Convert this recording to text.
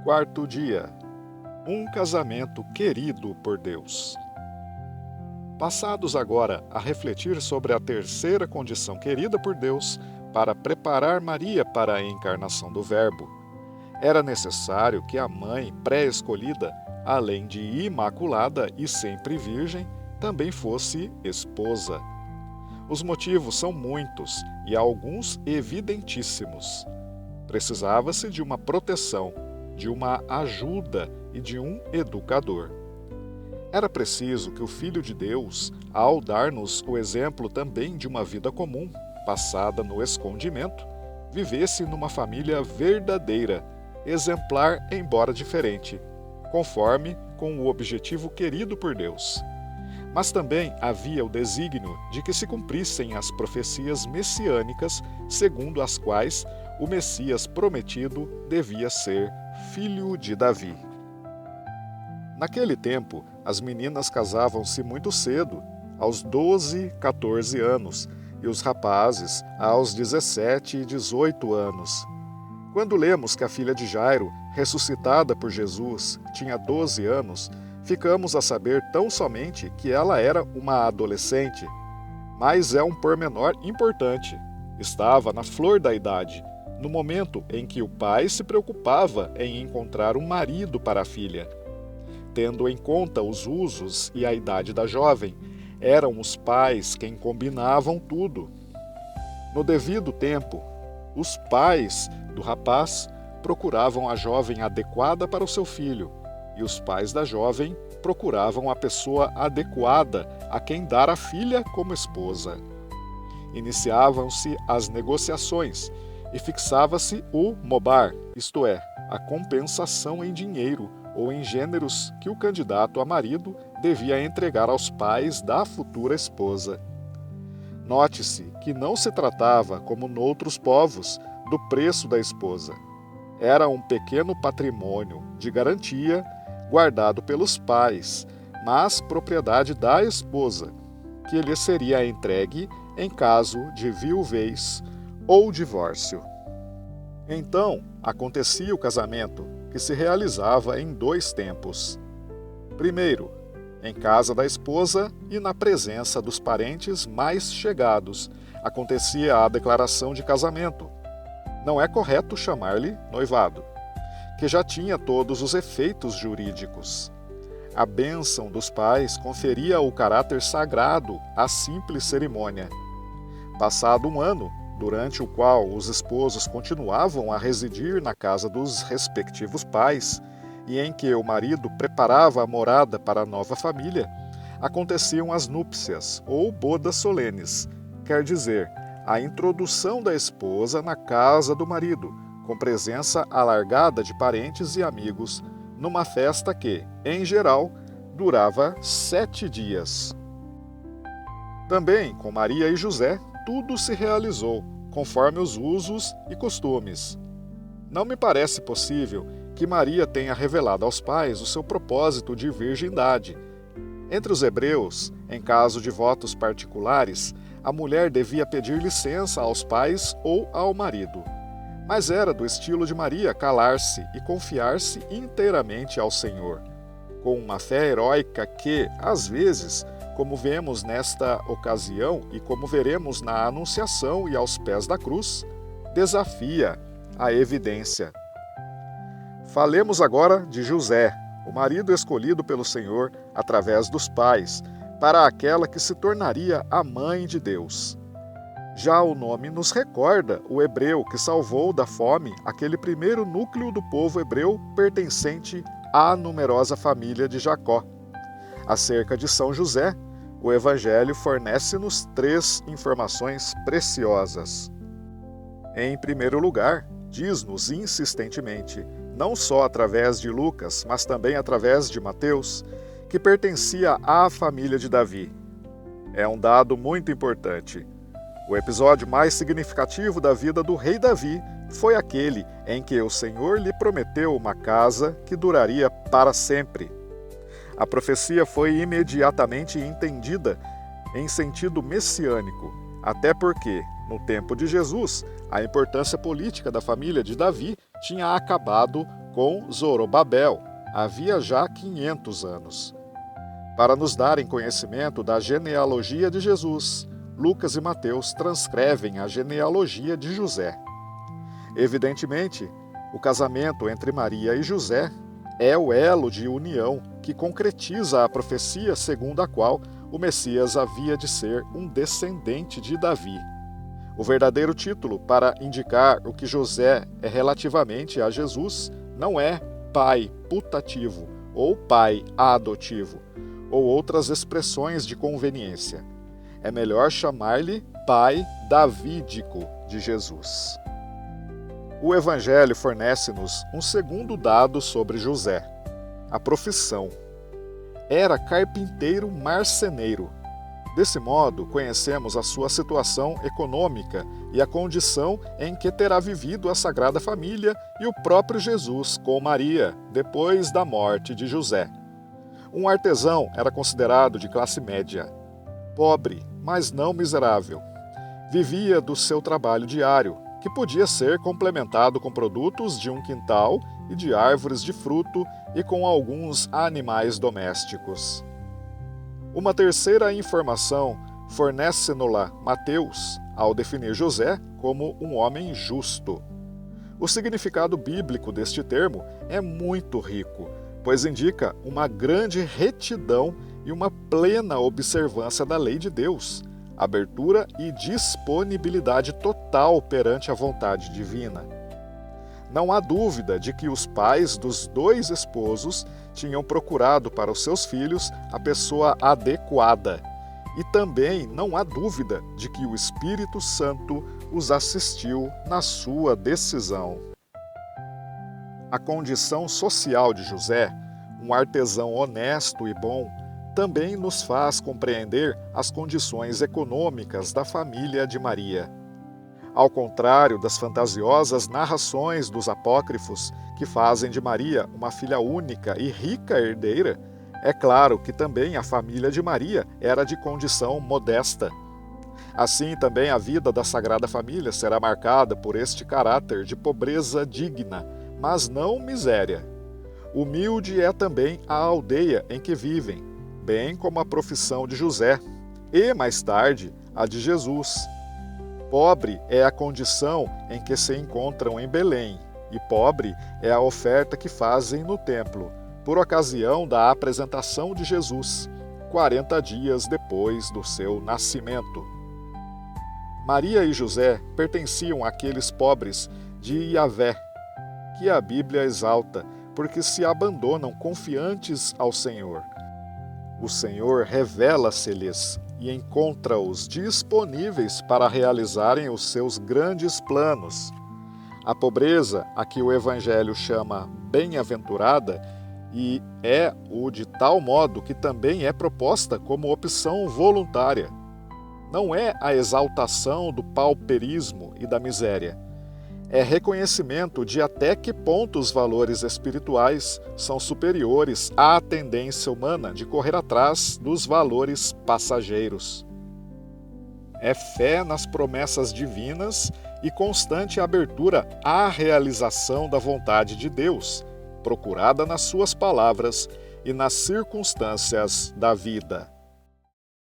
Quarto dia. Um casamento querido por Deus. Passados agora a refletir sobre a terceira condição querida por Deus para preparar Maria para a encarnação do Verbo, era necessário que a mãe pré-escolhida, além de imaculada e sempre virgem, também fosse esposa. Os motivos são muitos e alguns evidentíssimos. Precisava-se de uma proteção, de uma ajuda e de um educador. Era preciso que o Filho de Deus, ao dar-nos o exemplo também de uma vida comum, passada no escondimento, vivesse numa família verdadeira, exemplar embora diferente, conforme com o objetivo querido por Deus. Mas também havia o desígnio de que se cumprissem as profecias messiânicas, segundo as quais o Messias prometido devia ser filho de Davi. Naquele tempo, as meninas casavam-se muito cedo, aos 12, 14 anos, e os rapazes aos 17 e 18 anos. Quando lemos que a filha de Jairo, ressuscitada por Jesus, tinha 12 anos, ficamos a saber tão somente que ela era uma adolescente. Mas é um pormenor importante. Estava na flor da idade, no momento em que o pai se preocupava em encontrar um marido para a filha. Tendo em conta os usos e a idade da jovem, eram os pais quem combinavam tudo. No devido tempo, os pais do rapaz procuravam a jovem adequada para o seu filho, e os pais da jovem procuravam a pessoa adequada a quem dar a filha como esposa. Iniciavam-se as negociações e fixava-se o mobar, isto é, a compensação em dinheiro ou em gêneros que o candidato a marido devia entregar aos pais da futura esposa. Note-se que não se tratava, como noutros povos, do preço da esposa. Era um pequeno patrimônio de garantia guardado pelos pais, mas propriedade da esposa, que lhe seria entregue em caso de viuvez ou divórcio. Então, acontecia o casamento, que se realizava em 2 tempos. Primeiro, em casa da esposa e na presença dos parentes mais chegados, acontecia a declaração de casamento. Não é correto chamar-lhe noivado, que já tinha todos os efeitos jurídicos. A bênção dos pais conferia o caráter sagrado à simples cerimônia. Passado um ano, durante o qual os esposos continuavam a residir na casa dos respectivos pais, e em que o marido preparava a morada para a nova família, aconteciam as núpcias, ou bodas solenes, quer dizer, a introdução da esposa na casa do marido, com presença alargada de parentes e amigos, numa festa que, em geral, durava 7 dias. Também, com Maria e José, tudo se realizou, conforme os usos e costumes. Não me parece possível que Maria tenha revelado aos pais o seu propósito de virgindade. Entre os hebreus, em caso de votos particulares, a mulher devia pedir licença aos pais ou ao marido. Mas era do estilo de Maria calar-se e confiar-se inteiramente ao Senhor, com uma fé heróica que, às vezes, como vemos nesta ocasião e como veremos na Anunciação e aos pés da cruz, desafia a evidência. Falemos agora de José, o marido escolhido pelo Senhor através dos pais, para aquela que se tornaria a mãe de Deus. Já o nome nos recorda o hebreu que salvou da fome aquele primeiro núcleo do povo hebreu pertencente à numerosa família de Jacó. Acerca de São José, o Evangelho fornece-nos 3 informações preciosas. Em primeiro lugar, diz-nos insistentemente, não só através de Lucas, mas também através de Mateus, que pertencia à família de Davi. É um dado muito importante. O episódio mais significativo da vida do rei Davi foi aquele em que o Senhor lhe prometeu uma casa que duraria para sempre. A profecia foi imediatamente entendida em sentido messiânico, até porque, no tempo de Jesus, a importância política da família de Davi tinha acabado com Zorobabel, havia já 500 anos. Para nos darem conhecimento da genealogia de Jesus, Lucas e Mateus transcrevem a genealogia de José. Evidentemente, o casamento entre Maria e José é o elo de união que concretiza a profecia segundo a qual o Messias havia de ser um descendente de Davi. O verdadeiro título para indicar o que José é relativamente a Jesus não é pai putativo ou pai adotivo, ou outras expressões de conveniência. É melhor chamar-lhe pai davídico de Jesus. O Evangelho fornece-nos um segundo dado sobre José: a profissão. Era carpinteiro marceneiro. Desse modo, conhecemos a sua situação econômica e a condição em que terá vivido a Sagrada Família e o próprio Jesus com Maria, depois da morte de José. Um artesão era considerado de classe média, pobre, mas não miserável. Vivia do seu trabalho diário, que podia ser complementado com produtos de um quintal e de árvores de fruto e com alguns animais domésticos. Uma terceira informação fornece-nos-la Mateus, ao definir José como um homem justo. O significado bíblico deste termo é muito rico, pois indica uma grande retidão e uma plena observância da lei de Deus, abertura e disponibilidade total perante a vontade divina. Não há dúvida de que os pais dos dois esposos tinham procurado para os seus filhos a pessoa adequada, e também não há dúvida de que o Espírito Santo os assistiu na sua decisão. A condição social de José, um artesão honesto e bom, também nos faz compreender as condições econômicas da família de Maria. Ao contrário das fantasiosas narrações dos apócrifos que fazem de Maria uma filha única e rica herdeira, é claro que também a família de Maria era de condição modesta. Assim, também a vida da Sagrada Família será marcada por este caráter de pobreza digna, mas não miséria. Humilde é também a aldeia em que vivem, bem como a profissão de José, e, mais tarde, a de Jesus. Pobre é a condição em que se encontram em Belém, e pobre é a oferta que fazem no templo, por ocasião da apresentação de Jesus, 40 dias depois do seu nascimento. Maria e José pertenciam àqueles pobres de Yahvé, que a Bíblia exalta, porque se abandonam confiantes ao Senhor. O Senhor revela-se-lhes e encontra-os disponíveis para realizarem os seus grandes planos. A pobreza, a que o Evangelho chama bem-aventurada, e é o de tal modo que também é proposta como opção voluntária. Não é a exaltação do pauperismo e da miséria. É reconhecimento de até que ponto os valores espirituais são superiores à tendência humana de correr atrás dos valores passageiros. É fé nas promessas divinas e constante abertura à realização da vontade de Deus, procurada nas suas palavras e nas circunstâncias da vida.